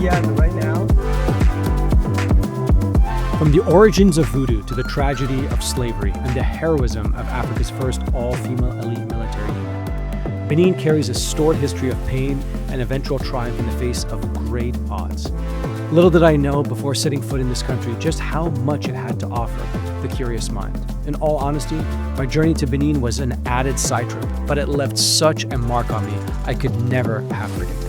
Yeah, right now. From the origins of voodoo to the tragedy of slavery and the heroism of Africa's first all-female elite military unit, Benin carries a storied history of pain and eventual triumph in the face of great odds. Little did I know before setting foot in this country just how much it had to offer the curious mind. In all honesty, my journey to Benin was an added side trip, but it left such a mark on me I could never have predicted.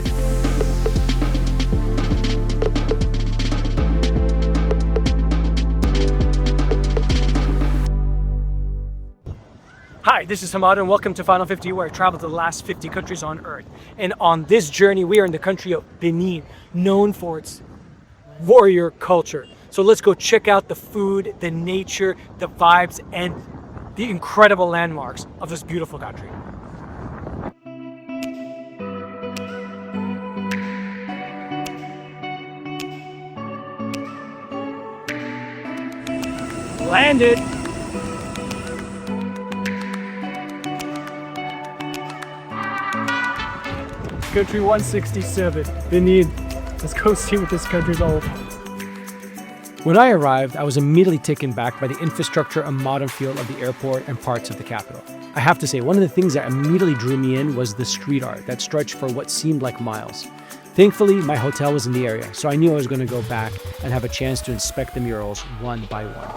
Hi, this is Hamad and welcome to Final 50, where I travel to the last 50 countries on Earth. And on this journey, we are in the country of Benin, known for its warrior culture. So let's go check out the food, the nature, the vibes, and the incredible landmarks of this beautiful country. Landed! Country 167, Benin. Let's go see what this country's all about. When I arrived, I was immediately taken back by the infrastructure and modern feel of the airport and parts of the capital. I have to say, one of the things that immediately drew me in was the street art that stretched for what seemed like miles. Thankfully, my hotel was in the area, so I knew I was going to go back and have a chance to inspect the murals one by one.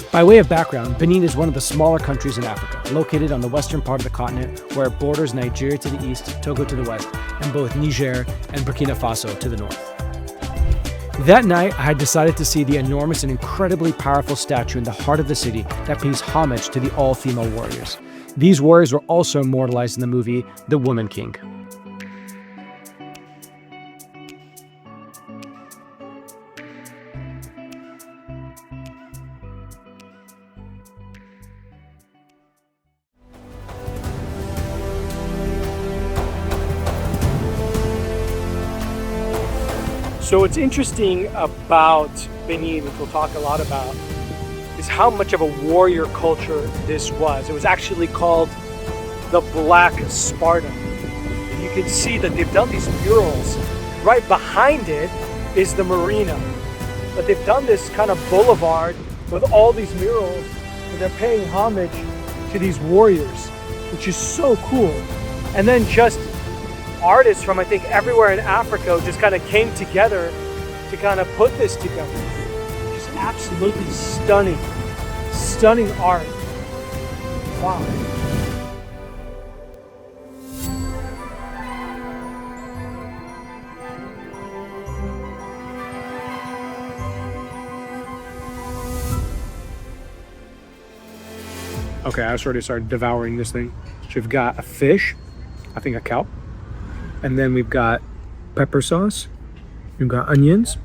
By way of background, Benin is one of the smaller countries in Africa, located on the western part of the continent, where it borders Nigeria to the east, Togo to the west, and both Niger and Burkina Faso to the north. That night, I had decided to see the enormous and incredibly powerful statue in the heart of the city that pays homage to the all-female warriors. These warriors were also immortalized in the movie The Woman King. So what's interesting about Benin, which we'll talk a lot about, is how much of a warrior culture this was. It was actually called the Black Sparta. And you can see that they've done these murals. Right behind it is the marina. But they've done this kind of boulevard with all these murals, and they're paying homage to these warriors, which is so cool. And then just artists from, I think, everywhere in Africa just kind of came together to kind of put this together. Just absolutely stunning, stunning art. Wow. Okay, I already started devouring this thing. So we've got a fish, I think a kelp. And then we've got pepper sauce, we've got onions,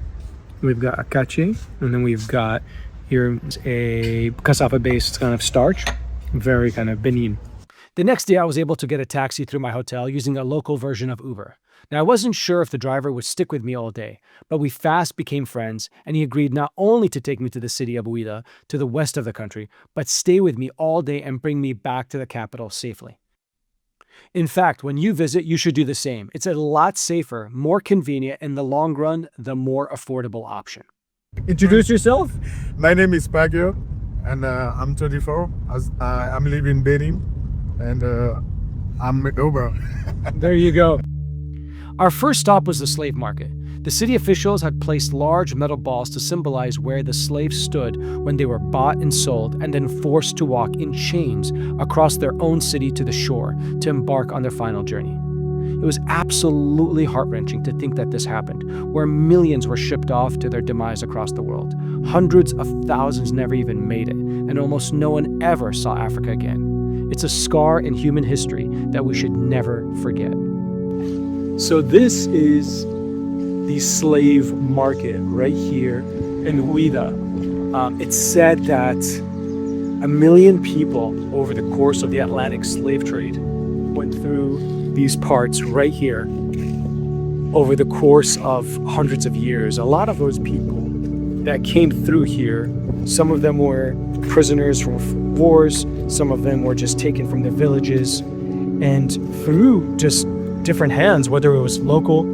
we've got akache, and then we've got here a cassava-based kind of starch, very kind of Benin. The next day I was able to get a taxi through my hotel using a local version of Uber. Now I wasn't sure if the driver would stick with me all day, but we fast became friends, and he agreed not only to take me to the city of Ouidah, to the west of the country, but stay with me all day and bring me back to the capital safely. In fact, when you visit, you should do the same. It's a lot safer, more convenient, in the long run, the more affordable option. Introduce yourself. My name is Pagio, and I'm 24. I'm living in Benin, and I'm Uber. There you go. Our first stop was the slave market. The city officials had placed large metal balls to symbolize where the slaves stood when they were bought and sold and then forced to walk in chains across their own city to the shore to embark on their final journey. It was absolutely heart-wrenching to think that this happened, where millions were shipped off to their demise across the world. Hundreds of thousands never even made it, and almost no one ever saw Africa again. It's a scar in human history that we should never forget. So this is the slave market right here in Ouidah. It's said that 1 million people over the course of the Atlantic slave trade went through these parts right here over the course of hundreds of years. A lot of those people that came through here, some of them were prisoners from wars, some of them were just taken from their villages, and through just different hands, whether it was local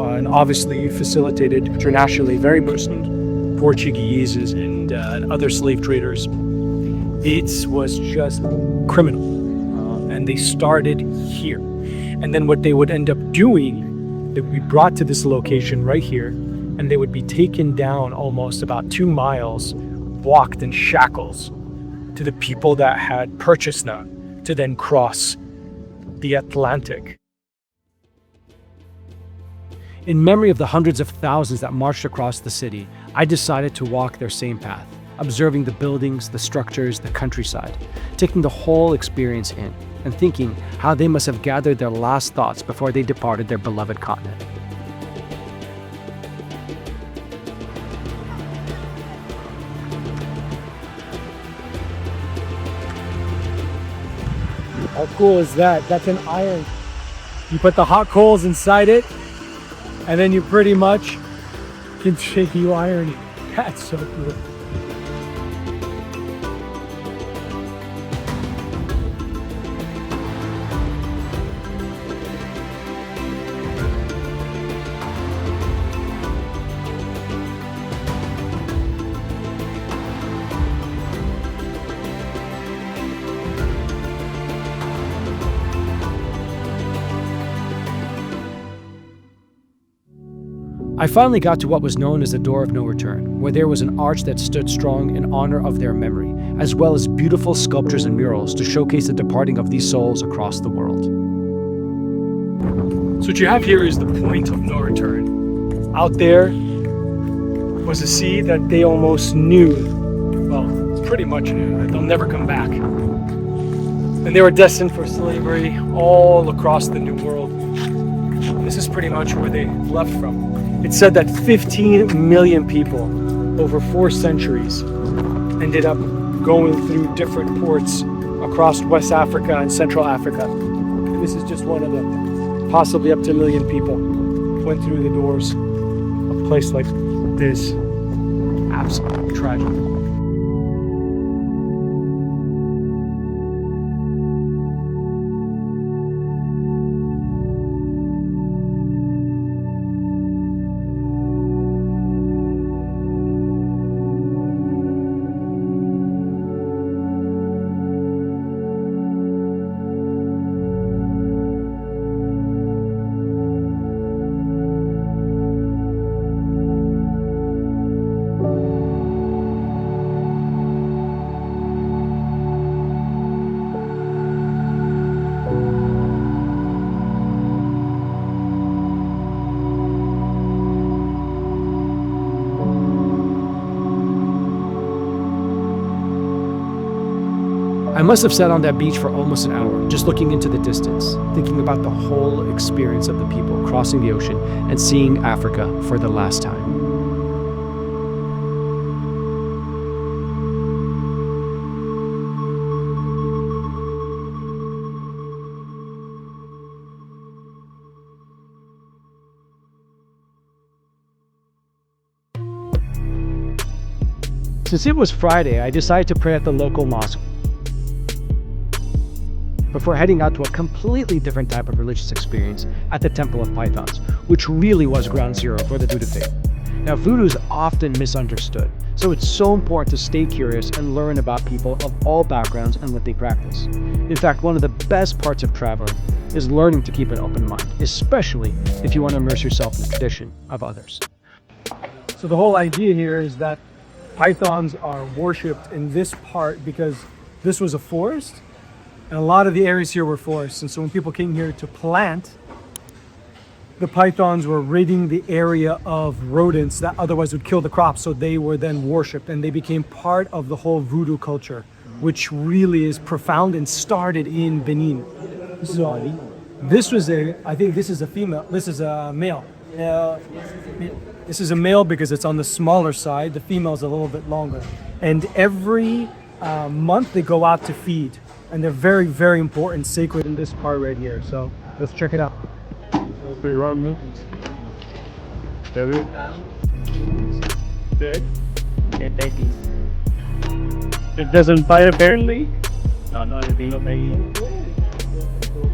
and obviously facilitated internationally, very bustling Portuguese and other slave traders. It was just criminal, and they started here. And then what they would end up doing, they would be brought to this location right here, and they would be taken down almost about 2 miles, walked in shackles to the people that had purchased them to then cross the Atlantic. In memory of the hundreds of thousands that marched across the city, I decided to walk their same path, observing the buildings, the structures, the countryside, taking the whole experience in, and thinking how they must have gathered their last thoughts before they departed their beloved continent. How cool is that? That's an iron. You put the hot coals inside it, and then you pretty much continue ironing. That's so cool. I finally got to what was known as the Door of No Return, where there was an arch that stood strong in honor of their memory, as well as beautiful sculptures and murals to showcase the departing of these souls across the world. So what you have here is the point of no return. Out there was a sea that they almost knew, well, pretty much knew, that they'll never come back. And they were destined for slavery all across the New World. This is pretty much where they left from. It's said that 15 million people over 4 centuries ended up going through different ports across West Africa and Central Africa. This is just one of them. Possibly up to 1 million people went through the doors of a place like this. Absolutely tragic. I must have sat on that beach for almost an hour, just looking into the distance, thinking about the whole experience of the people crossing the ocean and seeing Africa for the last time. Since it was Friday, I decided to pray at the local mosque before heading out to a completely different type of religious experience at the Temple of Pythons, which really was ground zero for the Voodoo faith. Now, Voodoo is often misunderstood, so it's so important to stay curious and learn about people of all backgrounds and what they practice. In fact, one of the best parts of traveling is learning to keep an open mind, especially if you want to immerse yourself in the tradition of others. So the whole idea here is that pythons are worshipped in this part because this was a forest, and a lot of the areas here were forests. And so when people came here to plant, the pythons were ridding the area of rodents that otherwise would kill the crops. So they were then worshipped, and they became part of the whole Voodoo culture, which really is profound and started in Benin. So this was I think this is a female, this is a male. This is a male because it's on the smaller side. The female is a little bit longer. And every month they go out to feed. And they're very, very important, sacred in this part right here. So let's check it out. It doesn't bite apparently. No, no, it didn't bite.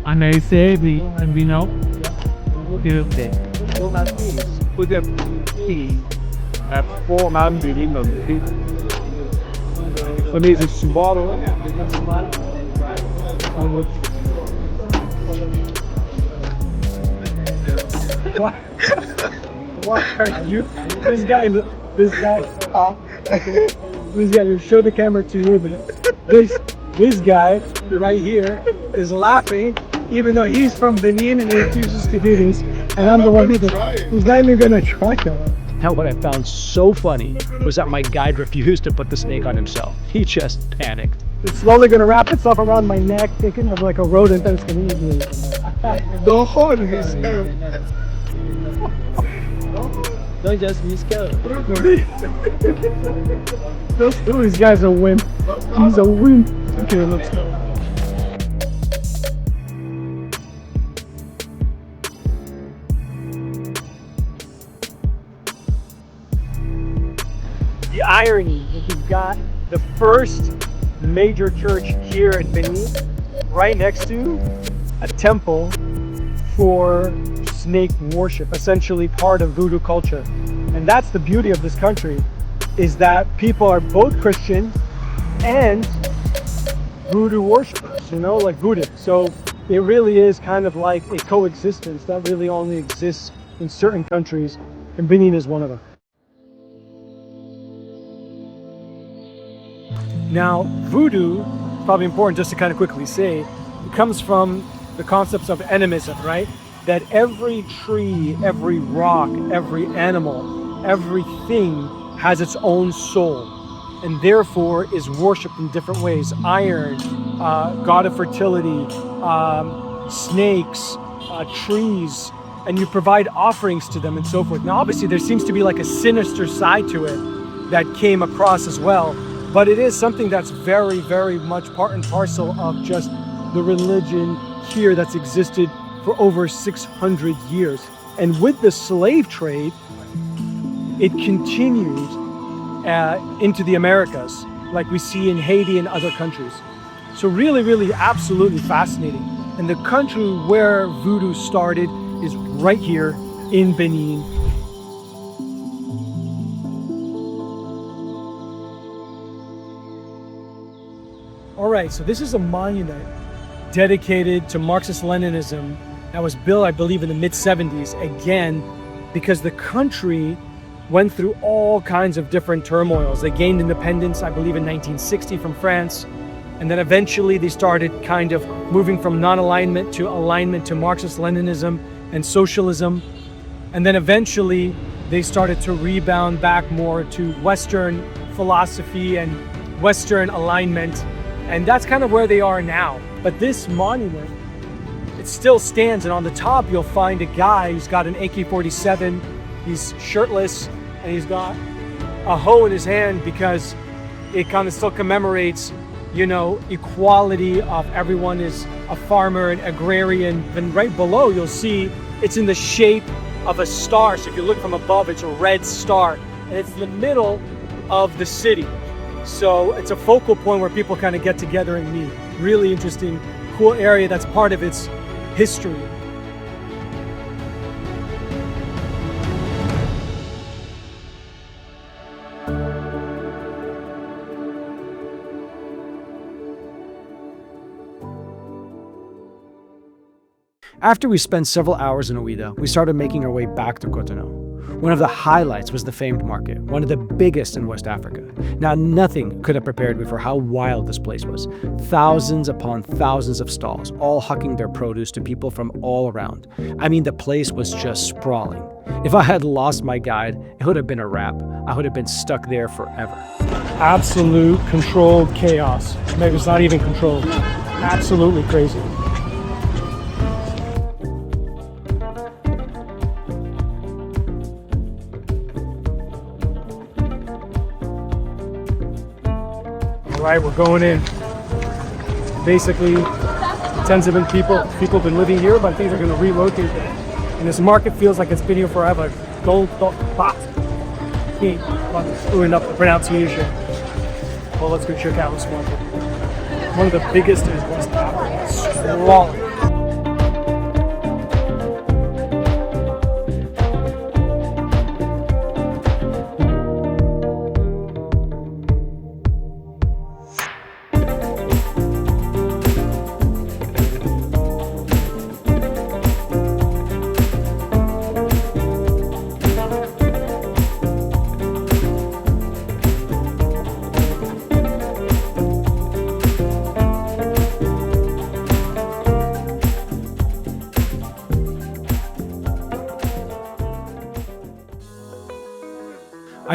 And I say and we know. Okay. Put them key at 4 man building of the key. For me, it's tomorrow. What are you? This guy, you show the camera to you, but this guy right here is laughing, even though he's from Benin and he refuses to do this, and I'm the one who's not even gonna try it. Now, what I found so funny was that my guide refused to put the snake on himself. He just panicked. It's slowly gonna wrap itself around my neck, thinking of like a rodent that's gonna eat me. Don't hold his hair. Don't just be scared. This guy's a wimp. He's a wimp. Okay, let's go. The irony is you've got the first major church here in Benin right next to a temple for snake worship, essentially part of Voodoo culture. And that's the beauty of this country, is that people are both Christian and Voodoo worshippers, you know, like Voodoo. So it really is kind of like a coexistence that really only exists in certain countries, and Benin is one of them. Now, Voodoo, probably important just to kind of quickly say, it comes from the concepts of animism, right? That every tree, every rock, every animal, everything has its own soul and therefore is worshipped in different ways. Iron, god of fertility, snakes, trees, and you provide offerings to them and so forth. Now, obviously, there seems to be like a sinister side to it that came across as well, but it is something that's very, very much part and parcel of just the religion here that's existed for over 600 years. And with the slave trade, it continued into the Americas, like we see in Haiti and other countries. So really, really absolutely fascinating. And the country where Voodoo started is right here in Benin. All right, so this is a monument dedicated to Marxist-Leninism that was built, I believe, in the mid-70s, again, because the country went through all kinds of different turmoils. They gained independence, I believe, in 1960 from France, and then eventually they started kind of moving from non-alignment to alignment to Marxist-Leninism and socialism, and then eventually they started to rebound back more to Western philosophy and Western alignment, and that's kind of where they are now. But this monument, it still stands, and on the top you'll find a guy who's got an AK-47, he's shirtless, and he's got a hoe in his hand because it kind of still commemorates, you know, equality of everyone is a farmer and agrarian. And right below you'll see it's in the shape of a star. So if you look from above, it's a red star, and it's in the middle of the city. So it's a focal point where people kind of get together and meet. Really interesting, cool area that's part of its history. After we spent several hours in Ouidah, we started making our way back to Cotonou. One of the highlights was the famed market, one of the biggest in West Africa. Now, nothing could have prepared me for how wild this place was. Thousands upon thousands of stalls, all hucking their produce to people from all around. I mean, the place was just sprawling. If I had lost my guide, it would have been a wrap. I would have been stuck there forever. Absolute controlled chaos. Maybe it's not even controlled. Absolutely crazy. All right, we're going in. Basically, tens of people have been living here, but I think they're going to relocate there. And this market feels like it's been here forever. Dantokpa. I'm screwing up the pronunciation. Well, let's go check out this market. One of the biggest in West Africa. Sprawling.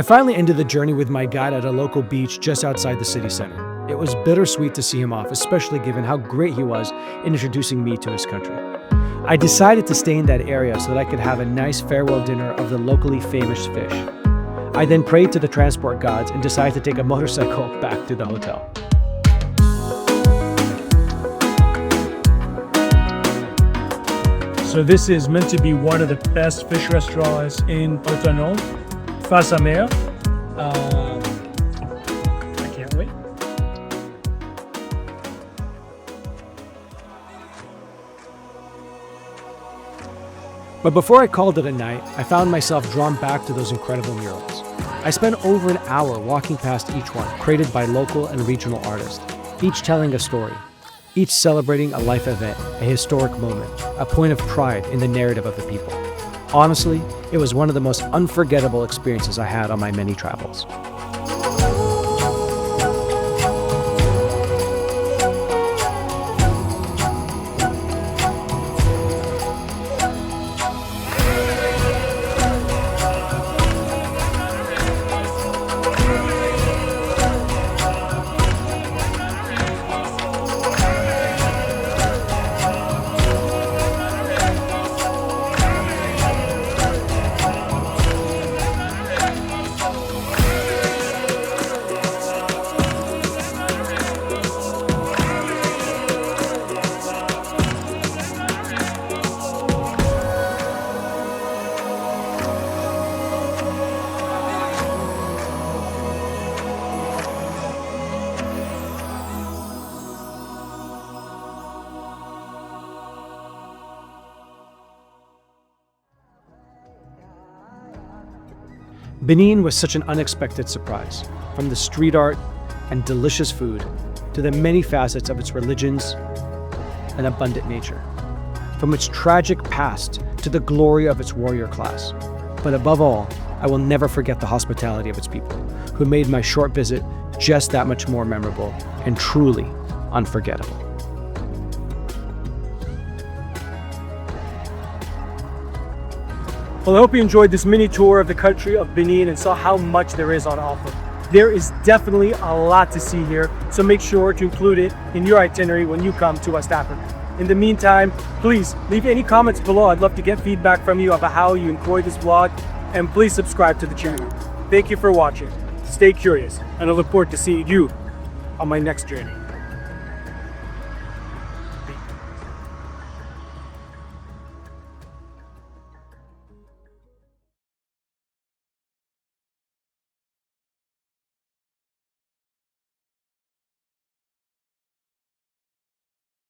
finally ended the journey with my guide at a local beach just outside the city center. It was bittersweet to see him off, especially given how great he was in introducing me to his country. I decided to stay in that area so that I could have a nice farewell dinner of the locally famous fish. I then prayed to the transport gods and decided to take a motorcycle back to the hotel. So this is meant to be one of the best fish restaurants in Cotonou, face à mer. I can't wait. But before I called it a night, I found myself drawn back to those incredible murals. I spent over an hour walking past each one, created by local and regional artists, each telling a story, each celebrating a life event, a historic moment, a point of pride in the narrative of the people. Honestly, it was one of the most unforgettable experiences I had on my many travels. Benin was such an unexpected surprise, from the street art and delicious food to the many facets of its religions and abundant nature, from its tragic past to the glory of its warrior class. But above all, I will never forget the hospitality of its people, who made my short visit just that much more memorable and truly unforgettable. Well, I hope you enjoyed this mini tour of the country of Benin and saw how much there is on offer. There is definitely a lot to see here, so make sure to include it in your itinerary when you come to West Africa. In the meantime, please leave any comments below. I'd love to get feedback from you about how you enjoyed this vlog, and please subscribe to the channel. Thank you for watching. Stay curious, and I look forward to seeing you on my next journey.